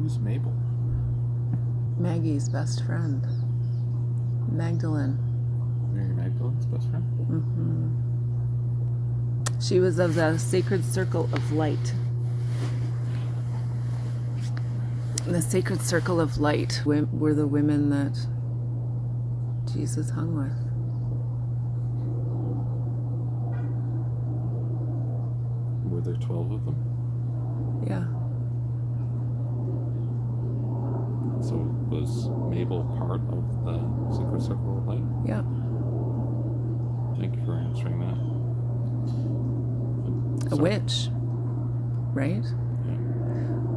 Who's Mabel? Maggie's best friend. Magdalene. Mary Magdalene's best friend? Mm-hmm. She was of the sacred circle of light. The sacred circle of light were the women that Jesus hung with. Were there 12 of them? Yeah. So was Mabel part of the sacred circle of light? Yeah. Thank you for answering that. A witch, right? Yeah.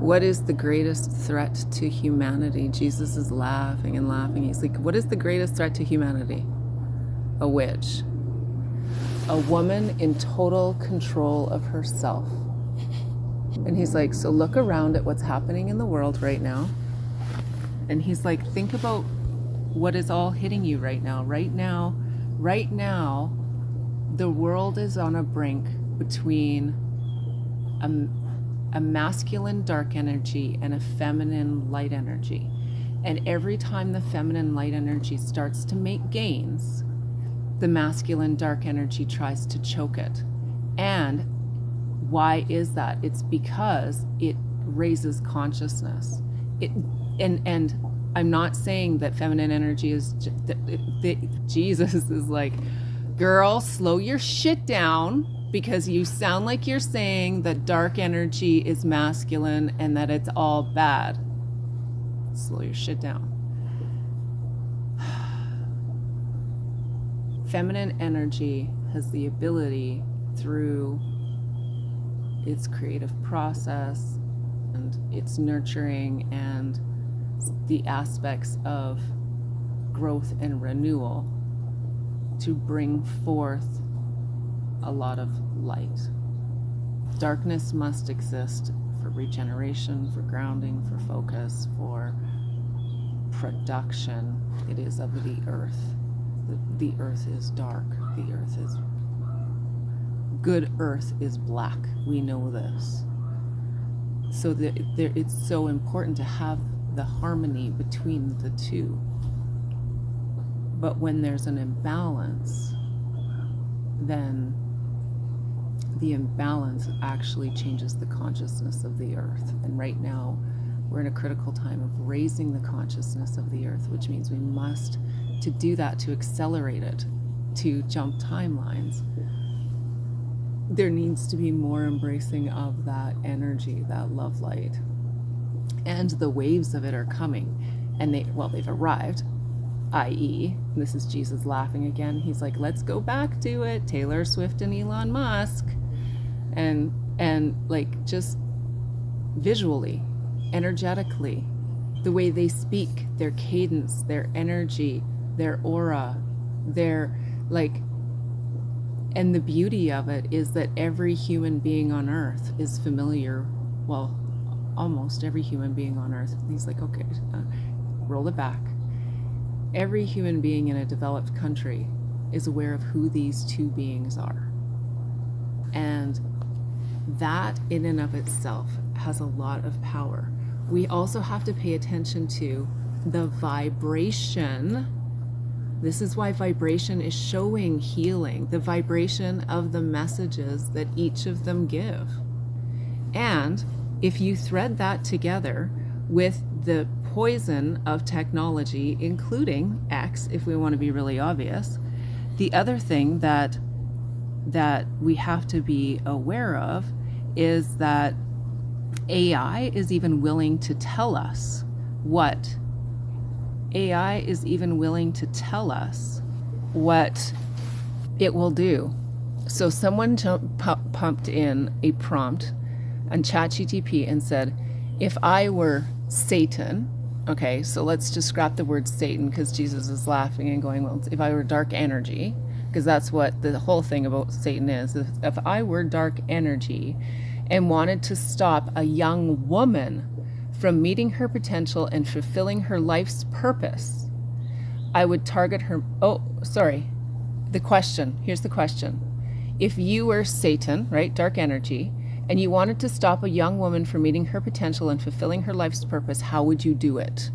What is the greatest threat to humanity? Jesus is laughing and laughing. He's like, what is the greatest threat to humanity? A witch. A woman in total control of herself. And he's like, so look around at what's happening in the world right now. And he's like, think about what is all hitting you right now. Right now, the world is on a brink between a masculine dark energy and a feminine light energy. And every time the feminine light energy starts to make gains, the masculine dark energy tries to choke it. And why is that? It's because it raises consciousness. And I'm not saying that feminine energy is Jesus is like, girl, slow your shit down, because you sound like you're saying that dark energy is masculine and that it's all bad. Slow your shit down. Feminine energy has the ability, through its creative process and its nurturing and the aspects of growth and renewal, to bring forth a lot of light. Darkness must exist for regeneration, for grounding, for focus, for production. It is of the earth. The earth is dark. The earth is good. Earth is black. We know this. So it's so important to have the harmony between the two. But when there's an imbalance, then the imbalance actually changes the consciousness of the earth. And right now, we're in a critical time of raising the consciousness of the earth, which means we must, to do that, to accelerate it, to jump timelines, there needs to be more embracing of that energy, that love light. And the waves of it are coming. And they've arrived, i.e., this is Jesus laughing again. He's like, let's go back to it. Taylor Swift and Elon Musk. And like, just visually, energetically, the way they speak, their cadence, their energy, their aura, their like, and the beauty of it is that every human being on earth is familiar, well, almost every human being on earth. He's like, okay, roll it back. Every human being in a developed country is aware of who these two beings are. And that in and of itself has a lot of power. We also have to pay attention to the vibration. This is why vibration is showing healing, the vibration of the messages that each of them give. And if you thread that together with the poison of technology, including X, if we want to be really obvious, the other thing that we have to be aware of is that AI is even willing to tell us what AI is even willing to tell us what it will do. So someone pumped in a prompt on CHAT GPT and said, if I were Satan, okay, so let's just scrap the word Satan, because Jesus is laughing and going, well, if I were dark energy, because that's what the whole thing about Satan is. If I were dark energy and wanted to stop a young woman from meeting her potential and fulfilling her life's purpose, I would target her. Oh, sorry. The question, here's the question. If you were Satan, right, dark energy, and you wanted to stop a young woman from meeting her potential and fulfilling her life's purpose, how would you do it?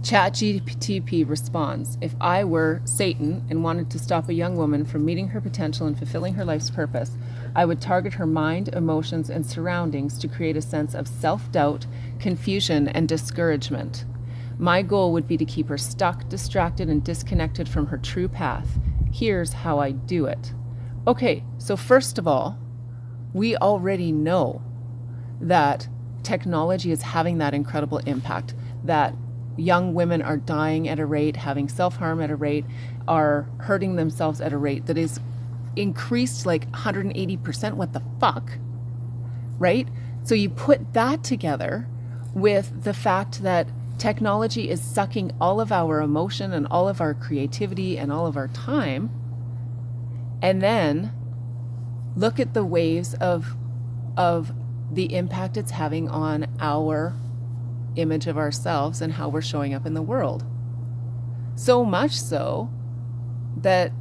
CHAT GPT responds, if I were Satan and wanted to stop a young woman from meeting her potential and fulfilling her life's purpose, I would target her mind, emotions, and surroundings to create a sense of self-doubt, confusion, and discouragement. My goal would be to keep her stuck, distracted, and disconnected from her true path. Here's how I do it. Okay, so first of all, we already know that technology is having that incredible impact, that young women are dying at a rate, having self-harm at a rate, are hurting themselves at a rate that is increased like 180%. What the fuck? Right? So you put that together with the fact that technology is sucking all of our emotion and all of our creativity and all of our time. And then look at the waves of the impact it's having on our image of ourselves and how we're showing up in the world. So much so that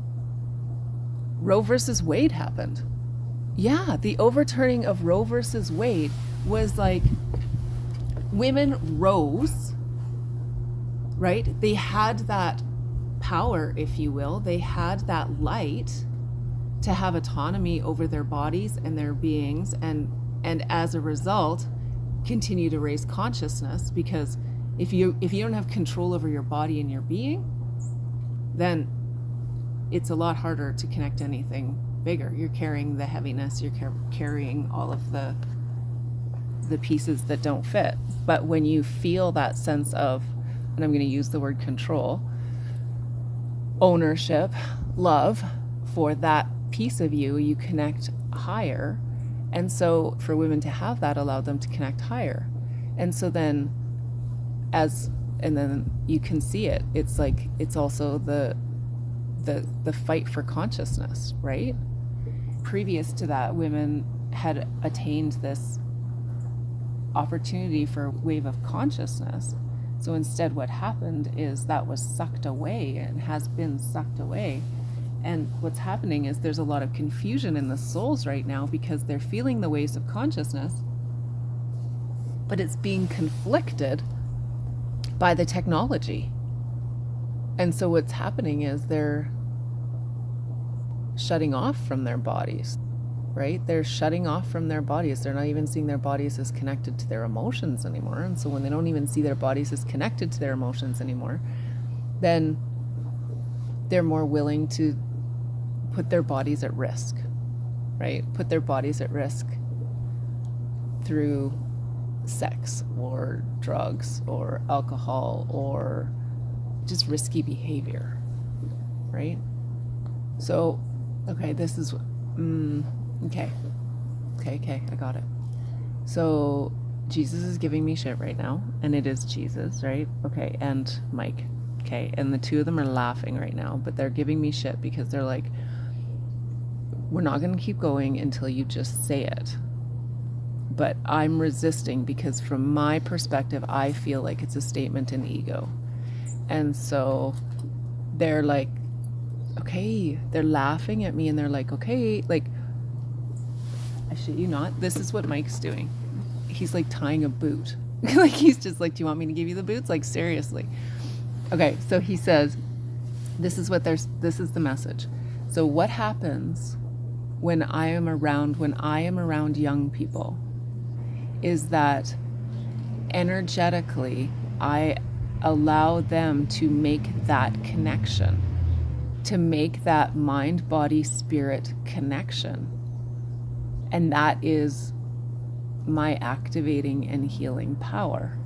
Roe versus Wade happened. Yeah, the overturning of Roe versus Wade was like women rose, right? They had that power, if you will. They had that light to have autonomy over their bodies and their beings, and as a result continue to raise consciousness, because if you don't have control over your body and your being, then it's a lot harder to connect anything bigger. You're carrying the heaviness, you're carrying all of the pieces that don't fit. But when you feel that sense of, and I'm going to use the word control, ownership, love for that piece of you, you connect higher. And so for women to have that allowed them to connect higher. And so then then you can see it. It's like, it's also the fight for consciousness, right? Previous to that, women had attained this opportunity for a wave of consciousness. So instead what happened is that was sucked away and has been sucked away. And what's happening is there's a lot of confusion in the souls right now because they're feeling the waves of consciousness, but it's being conflicted by the technology. And so what's happening is they're shutting off from their bodies, right? They're shutting off from their bodies. They're not even seeing their bodies as connected to their emotions anymore. And so when they don't even see their bodies as connected to their emotions anymore, then they're more willing to put their bodies at risk, right? Put their bodies at risk through sex or drugs or alcohol or just risky behavior, right? So, okay, this is, okay, I got it. So Jesus is giving me shit right now, and it is Jesus, right? Okay, and Mike, okay, and the two of them are laughing right now, but they're giving me shit because they're like, we're not going to keep going until you just say it. But I'm resisting because from my perspective, I feel like it's a statement in ego. And so they're like, okay, they're laughing at me and they're like, okay, like, I shit you not, this is what Mike's doing. He's like tying a boot. Like, he's just like, do you want me to give you the boots? Like, seriously. Okay, so he says, this is the message. So what happens when I am around young people is that energetically I allow them to make that connection, to make that mind, body, spirit connection. And that is my activating and healing power.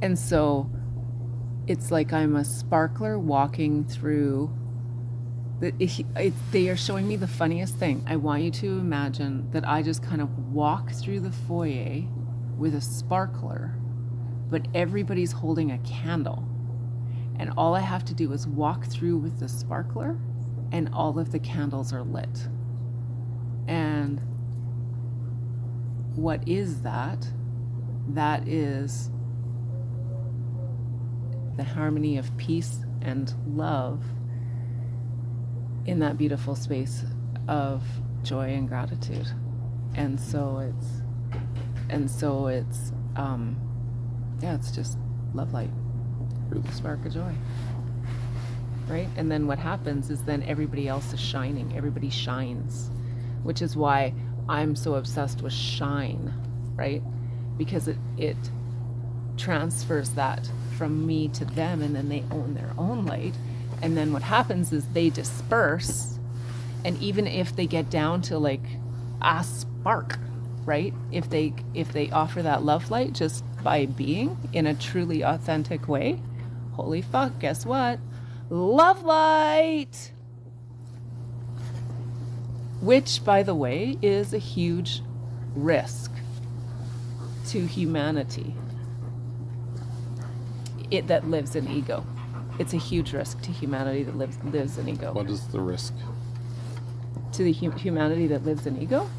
And so it's like I'm a sparkler walking through. They are showing me the funniest thing. I want you to imagine that I just kind of walk through the foyer with a sparkler, but everybody's holding a candle. And all I have to do is walk through with the sparkler and all of the candles are lit. And what is that? That is the harmony of peace and love in that beautiful space of joy and gratitude. And so it's yeah, it's just love light, Really. spark of joy, right? And then what happens is then everybody else is shining, everybody shines, which is why I'm so obsessed with shine, right? Because it transfers that from me to them, and then they own their own light. And then what happens is they disperse, and even if they get down to like a spark, right? If they offer that love light just by being in a truly authentic way, holy fuck, guess what? Love light! Which, by the way, is a huge risk to humanity. That lives in ego. It's a huge risk to humanity that lives in ego. What is the risk? To the humanity that lives in ego?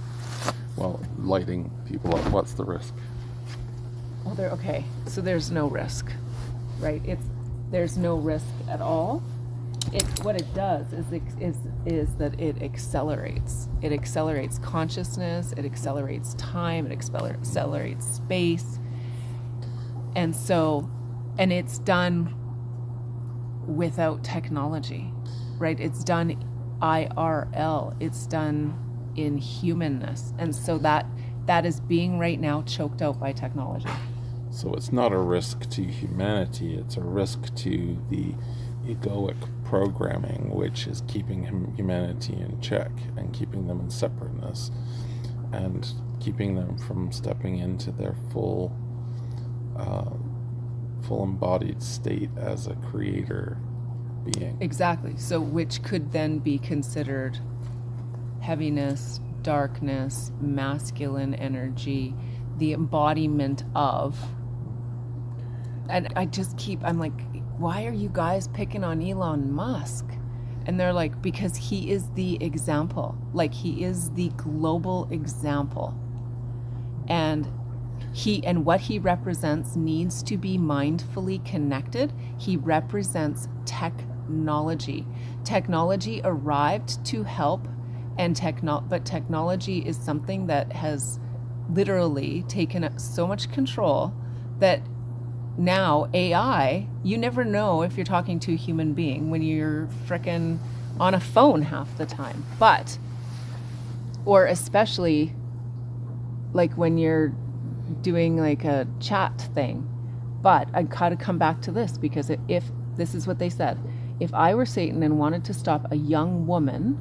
Well, lighting people up. What's the risk? Well, okay. So there's no risk, right? There's no risk at all. What it does is that it accelerates. It accelerates consciousness. It accelerates time. It accelerates space. And it's done without technology, right? It's done IRL. It's done in humanness. And so that is being right now choked out by technology. So it's not a risk to humanity, it's a risk to the egoic programming, which is keeping humanity in check and keeping them in separateness and keeping them from stepping into their full embodied state as a creator being. Exactly. So which could then be considered heaviness, darkness, masculine energy, the embodiment of. And I'm like, why are you guys picking on Elon Musk? And they're like, because he is the example. Like, he is the global example. And what he represents needs to be mindfully connected. He represents technology. Technology arrived to help, but technology is something that has literally taken up so much control that now AI, you never know if you're talking to a human being when you're frickin' on a phone half the time. Or especially like when you're doing like a chat thing. But I gotta come back to this, because if this is what they said, if I were Satan and wanted to stop a young woman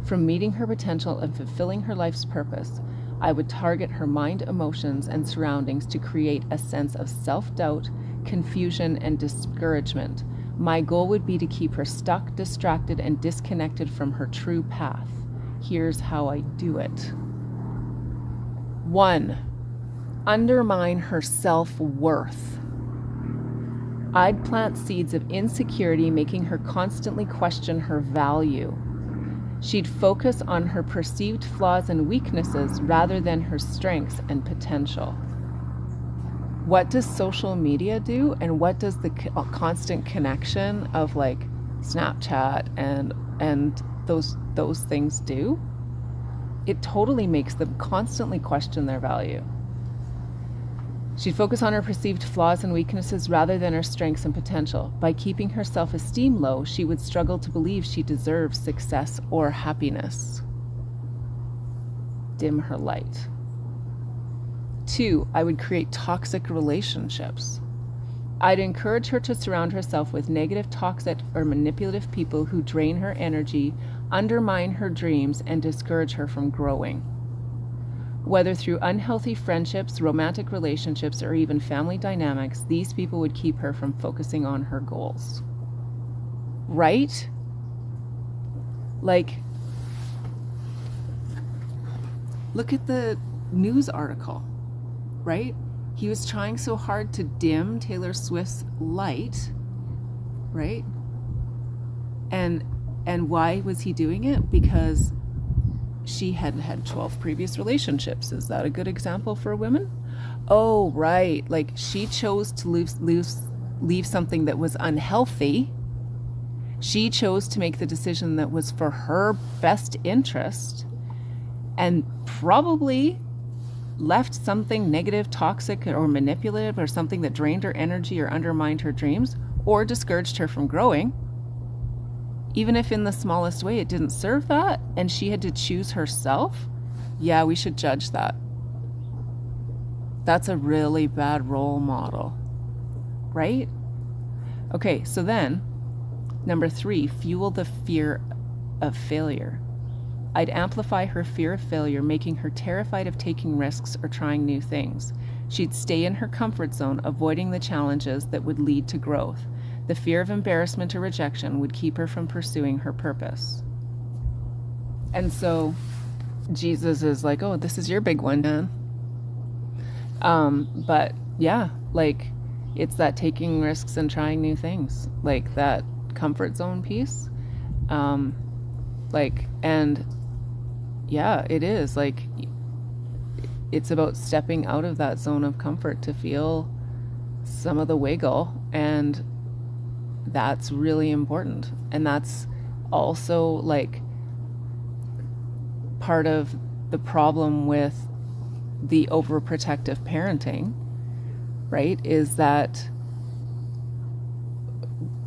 from meeting her potential and fulfilling her life's purpose, I would target her mind, emotions, and surroundings to create a sense of self-doubt, confusion, and discouragement. My goal would be to keep her stuck, distracted, and disconnected from her true path. Here's how I do it. 1. Undermine her self-worth. I'd plant seeds of insecurity, making her constantly question her value. She'd focus on her perceived flaws and weaknesses rather than her strengths and potential. What does social media do, and what does the constant connection of like Snapchat and those things do? It totally makes them constantly question their value. She'd focus on her perceived flaws and weaknesses rather than her strengths and potential. By keeping her self-esteem low, she would struggle to believe she deserves success or happiness. Dim her light. 2, I would create toxic relationships. I'd encourage her to surround herself with negative, toxic, or manipulative people who drain her energy, undermine her dreams, and discourage her from growing. Whether through unhealthy friendships, romantic relationships, or even family dynamics, these people would keep her from focusing on her goals. Right? Like, look at the news article, right? He was trying so hard to dim Taylor Swift's light, right? And why was he doing it? Because she had had 12 previous relationships. Is that a good example for women? Oh, right. Like, she chose to leave something that was unhealthy. She chose to make the decision that was for her best interest. and probably left something negative, toxic, or manipulative, or something that drained her energy or undermined her dreams or discouraged her from growing, even if in the smallest way it didn't serve that and she had to choose herself, yeah, we should judge that. That's a really bad role model, right? Okay, so then, number 3, fuel the fear of failure. I'd amplify her fear of failure, making her terrified of taking risks or trying new things. She'd stay in her comfort zone, avoiding the challenges that would lead to growth. The fear of embarrassment or rejection would keep her from pursuing her purpose. And so Jesus is like, oh, this is your big one, man. But yeah, like, it's that taking risks and trying new things, like that comfort zone piece. And yeah, it is like, it's about stepping out of that zone of comfort to feel some of the wiggle, and that's really important. And that's also like part of the problem with the overprotective parenting, right? Is that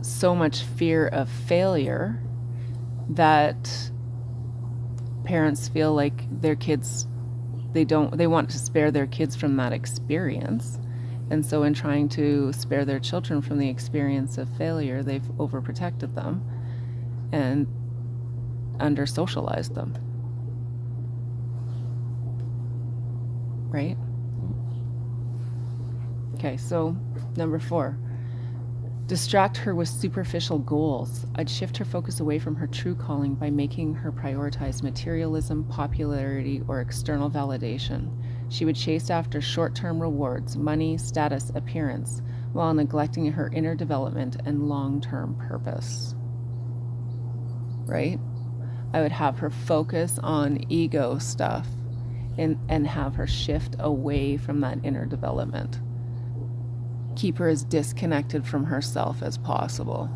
so much fear of failure that parents feel like their kids, they want to spare their kids from that experience. And so in trying to spare their children from the experience of failure, they've overprotected them and under-socialized them. Right? Okay, so number 4. Distract her with superficial goals. I'd shift her focus away from her true calling by making her prioritize materialism, popularity, or external validation. She would chase after short-term rewards, money, status, appearance, while neglecting her inner development and long-term purpose. Right? I would have her focus on ego stuff and have her shift away from that inner development. Keep her as disconnected from herself as possible.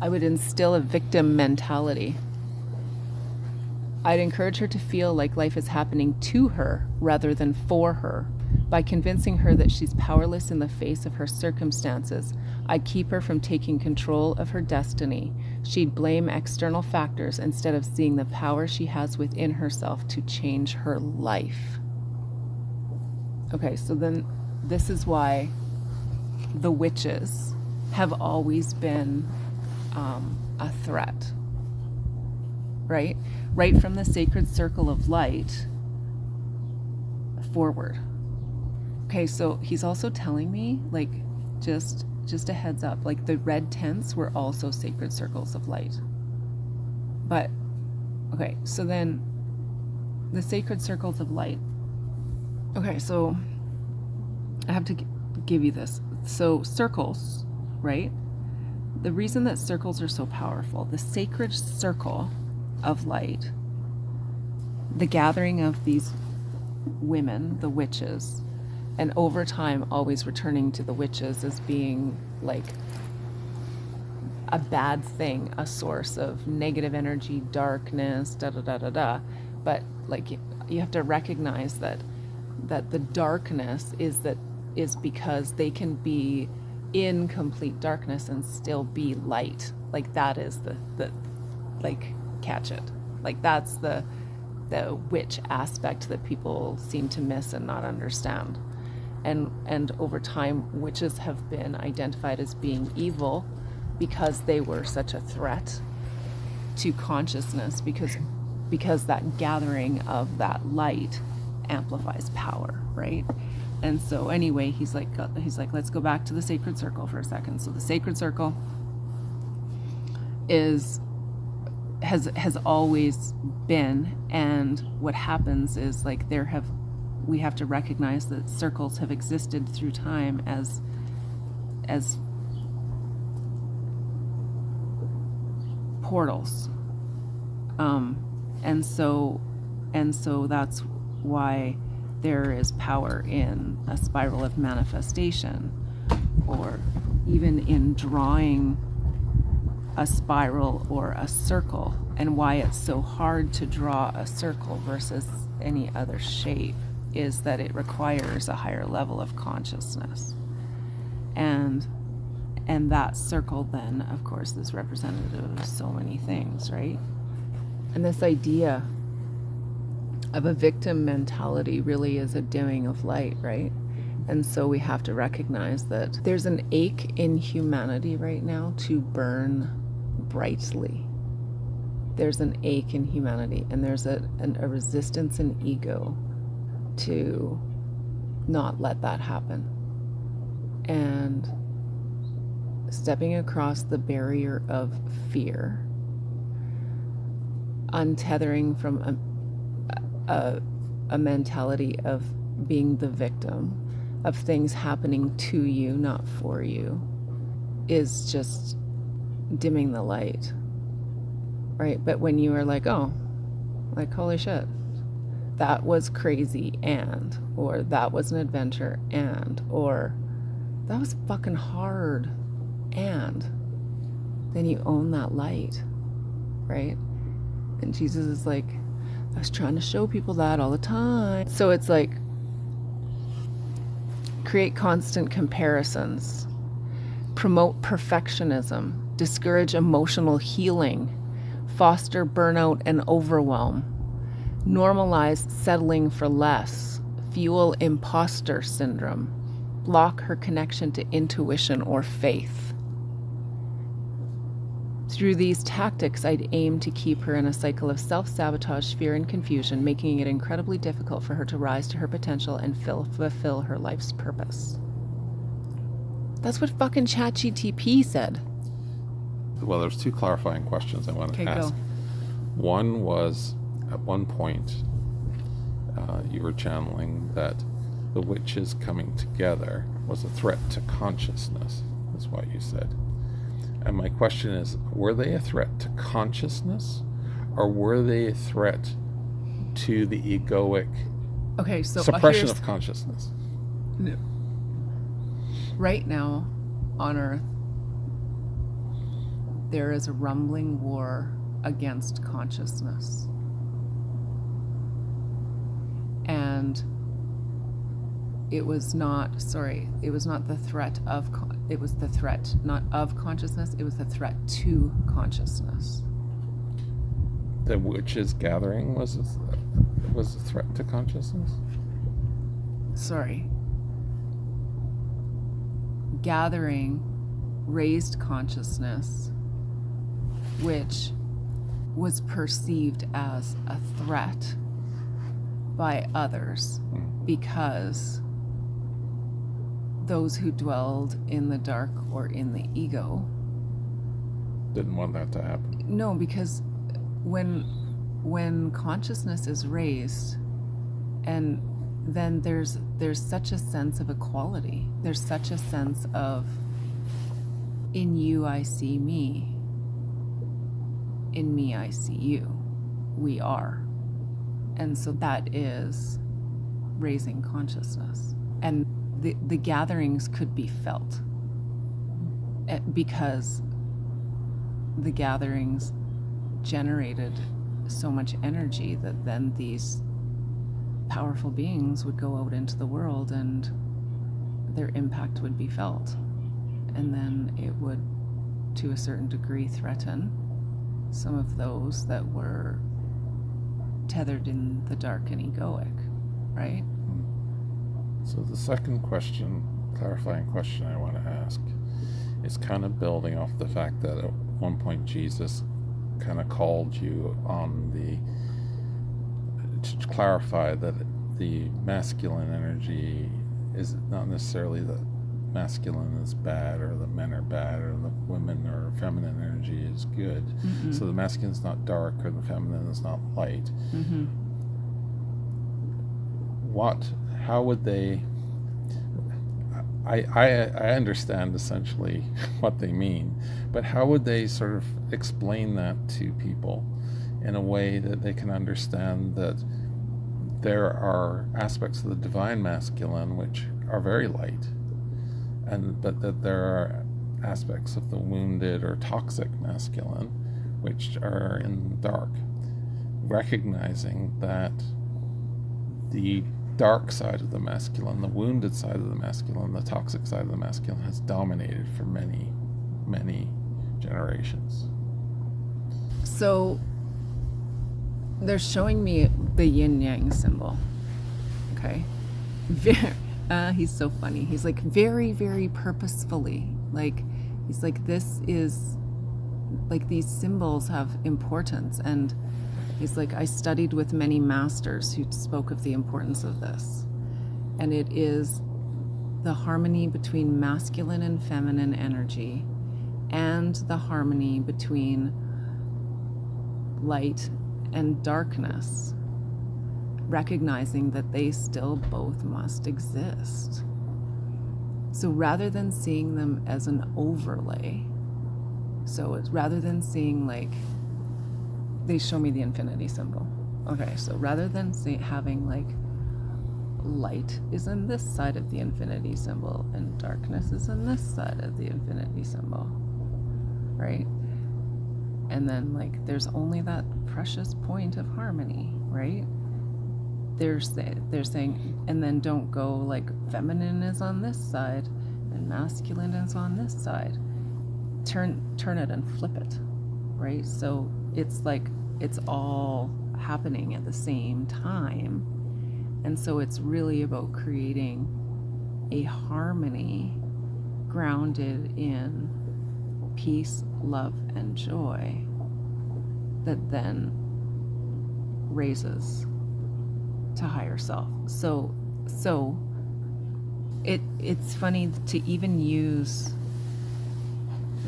I would instill a victim mentality. I'd encourage her to feel like life is happening to her rather than for her. By convincing her that she's powerless in the face of her circumstances, I'd keep her from taking control of her destiny. She'd blame external factors instead of seeing the power she has within herself to change her life. Okay, so then this is why the witches have always been a threat, right? Right from the sacred circle of light forward. Okay, so he's also telling me, like, just a heads up, like the red tents were also sacred circles of light. But, okay, so then the sacred circles of light. Okay, so I have to give you this. So circles, right? The reason that circles are so powerful, the sacred circle of light, the gathering of these women, the witches, and over time always returning to the witches as being like a bad thing, a source of negative energy, darkness, but like you have to recognize that the darkness is because they can be in complete darkness and still be light. Like that is the like, catch it. Like that's the witch aspect that people seem to miss and not understand. And over time, witches have been identified as being evil because they were such a threat to consciousness, because that gathering of that light amplifies power, right? And so anyway, he's like, let's go back to the sacred circle for a second. So the sacred circle has always been, and what happens is like we have to recognize that circles have existed through time as portals, and so that's why there is power in a spiral of manifestation, or even in drawing a spiral or a circle, and why it's so hard to draw a circle versus any other shape is that it requires a higher level of consciousness. And that circle then, of course, is representative of so many things, right? And this idea of a victim mentality really is a dimming of light, right? And so we have to recognize that there's an ache in humanity right now to burn brightly. There's an ache in humanity, and there's a resistance in ego to not let that happen. And stepping across the barrier of fear, untethering from a mentality of being the victim, of things happening to you, not for you, is just dimming the light, right? But when you are like, oh, like, holy shit, that was crazy, or that was an adventure, or that was fucking hard, and then you own that light, right? And Jesus is like, I was trying to show people that all the time. So it's like, create constant comparisons, promote perfectionism, discourage emotional healing, foster burnout and overwhelm, normalize settling for less, fuel imposter syndrome, block her connection to intuition or faith. Through these tactics, I'd aim to keep her in a cycle of self-sabotage, fear, and confusion, making it incredibly difficult for her to rise to her potential and fulfill her life's purpose. That's what fucking CHAT GPT said. Well, there's two clarifying questions I want to ask. Go. One was, at one point, you were channeling that the witches coming together was a threat to consciousness. That's what you said. And my question is, were they a threat to consciousness, or were they a threat to the egoic suppression of consciousness? Right now, on Earth, there is a rumbling war against consciousness. And it was not the threat of, it was the threat not of consciousness, it was the threat to consciousness. The witches gathering was a threat to consciousness? Gathering raised consciousness, which was perceived as a threat by others because those who dwelled in the dark or in the ego didn't want that to happen. No, because when consciousness is raised, and then there's such a sense of equality. There's such a sense of, in you I see me, in me I see you, we are. And so that is raising consciousness. And the gatherings could be felt because the gatherings generated so much energy that then these powerful beings would go out into the world and their impact would be felt. And then it would, to a certain degree, threaten some of those that were tethered in the dark and egoic, right? So the second question, clarifying question I want to ask, is kind of building off the fact that at one point Jesus kind of called you on to clarify that the masculine energy is not necessarily that masculine is bad, or the men are bad, or the women or feminine energy is good. Mm-hmm. So the masculine is not dark, or the feminine is not light. Mm-hmm. How would they, I understand essentially what they mean, but how would they sort of explain that to people in a way that they can understand that there are aspects of the divine masculine which are very light, but that there are aspects of the wounded or toxic masculine which are in dark, recognizing that the dark side of the masculine, the wounded side of the masculine, the toxic side of the masculine has dominated for many, many generations. So they're showing me the yin yang symbol. Okay. He's so funny. He's like very, very purposefully. Like, he's like, this is like, these symbols have importance. And he's like, I studied with many masters who spoke of the importance of this. And it is the harmony between masculine and feminine energy, and the harmony between light and darkness, recognizing that they still both must exist. So rather than seeing them as an overlay, so it's rather than seeing like, they show me the infinity symbol. Okay, so rather than having like light is on this side of the infinity symbol and darkness is on this side of the infinity symbol, right? And then like there's only that precious point of harmony, right? They're saying, and then don't go like feminine is on this side and masculine is on this side. Turn it and flip it, right? So it's like it's all happening at the same time. And so it's really about creating a harmony grounded in peace, love, and joy that then raises to higher self. So it's funny to even use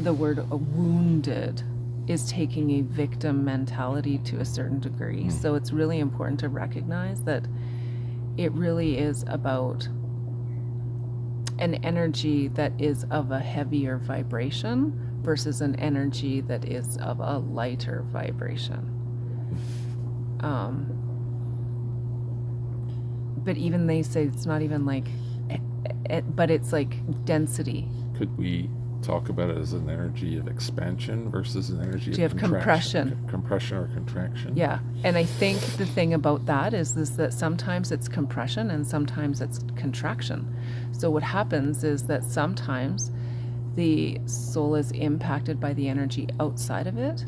the word wounded is taking a victim mentality to a certain degree. So it's really important to recognize that it really is about an energy that is of a heavier vibration versus an energy that is of a lighter vibration. But even they say it's not even like, but it's like density. Could we talk about it as an energy of expansion versus an energy of compression? Compression or contraction. Yeah, and I think the thing about that is that sometimes it's compression and sometimes it's contraction. So what happens is that sometimes the soul is impacted by the energy outside of it,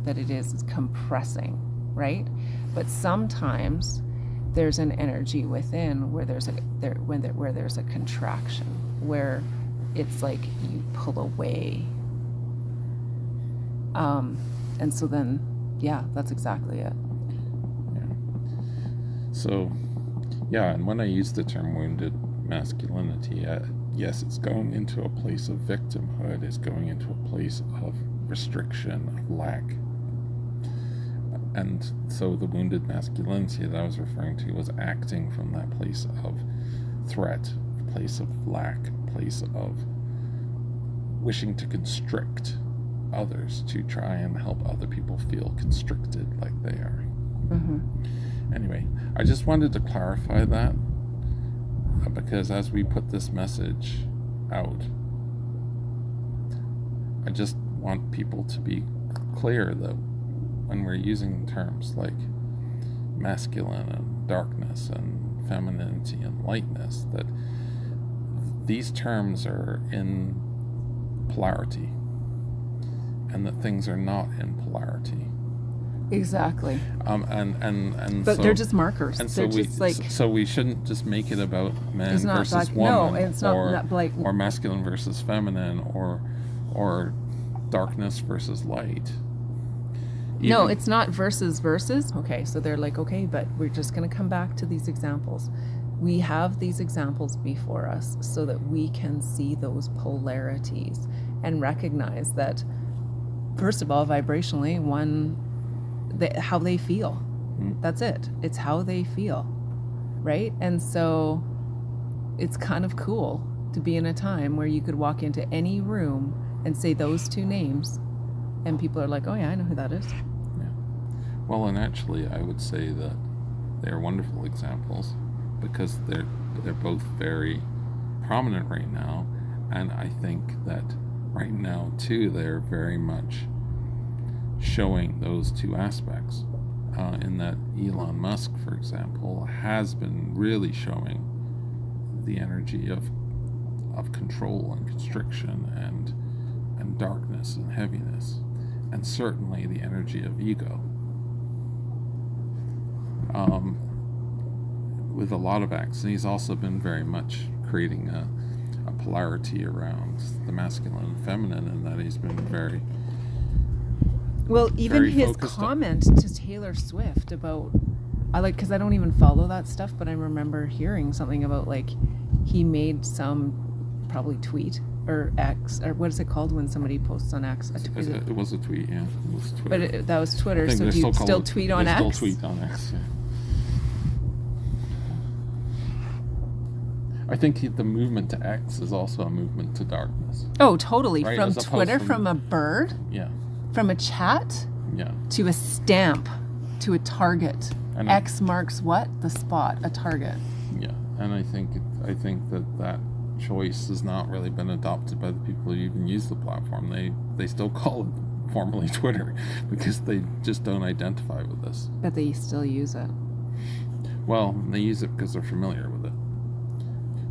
that it is compressing, right? But sometimes there's an energy within where there's a contraction, where it's like you pull away. And so then, yeah, that's exactly it. Yeah. So, yeah, and when I use the term wounded masculinity, yes, it's going into a place of victimhood, it's going into a place of restriction, of lack. And so the wounded masculinity that I was referring to was acting from that place of threat, place of lack, place of wishing to constrict others, to try and help other people feel constricted like they are. Mm-hmm. Anyway, I just wanted to clarify that because as we put this message out, I just want people to be clear that when we're using terms like masculine and darkness and femininity and lightness, that these terms are in polarity and that things are not in polarity. Exactly. And but so, they're just markers. And they're so we just like, so we shouldn't just make it about man not versus black, woman, no, it's not like, or masculine versus feminine, or darkness versus light. No, it's not versus. Okay, so they're like, okay, but we're just going to come back to these examples. We have these examples before us so that we can see those polarities and recognize that, first of all, vibrationally, how they feel. Mm-hmm. That's it. It's how they feel, right? And so it's kind of cool to be in a time where you could walk into any room and say those two names and people are like, oh yeah, I know who that is. Yeah. Well, and actually I would say that they're wonderful examples because they're both very prominent right now, and I think that right now too, they're very much showing those two aspects. In that Elon Musk, for example, has been really showing the energy of control and constriction and darkness and heaviness, and certainly the energy of ego. With a lot of acts, and he's also been very much creating a polarity around the masculine and feminine, and that he's been very even his focused comment to Taylor Swift about, because I don't even follow that stuff, but I remember hearing something about like he made some probably tweet or X, or what is it called when somebody posts on X? It was a tweet, yeah. It was Twitter. But that was Twitter, so do you still tweet on X? Still tweet on X, yeah. I think the movement to X is also a movement to darkness. Oh, totally. Right? From Twitter, from a bird, yeah, from a chat, yeah, to a stamp, to a target. And X marks what? The spot, a target. Yeah, and I think that choice has not really been adopted by the people who even use the platform. They still call it formally Twitter because they just don't identify with this. But they still use it. Well, they use it because they're familiar with it.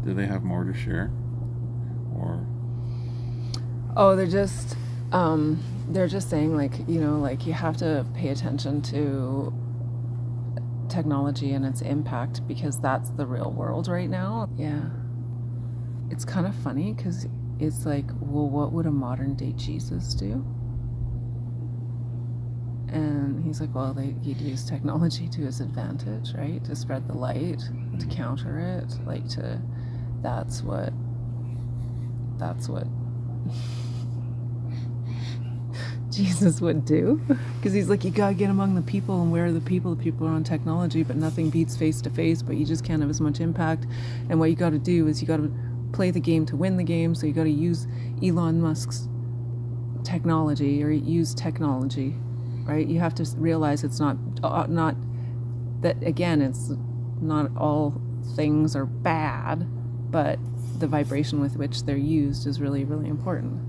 Do they have more to share? Or they're just saying like you have to pay attention to technology and its impact because that's the real world right now. Yeah. It's kind of funny because it's like, well, what would a modern day Jesus do? And he's like, well, he'd use technology to his advantage, right? To spread the light, to counter it, that's what Jesus would do. Because he's like, you gotta get among the people, and where are the people? The people are on technology, but nothing beats face to face, but you just can't have as much impact. And what you gotta do is you gotta play the game to win the game, so you gotta use Elon Musk's technology, or use technology, right? You have to realize it's not that, again, it's not all things are bad, but the vibration with which they're used is really, really important.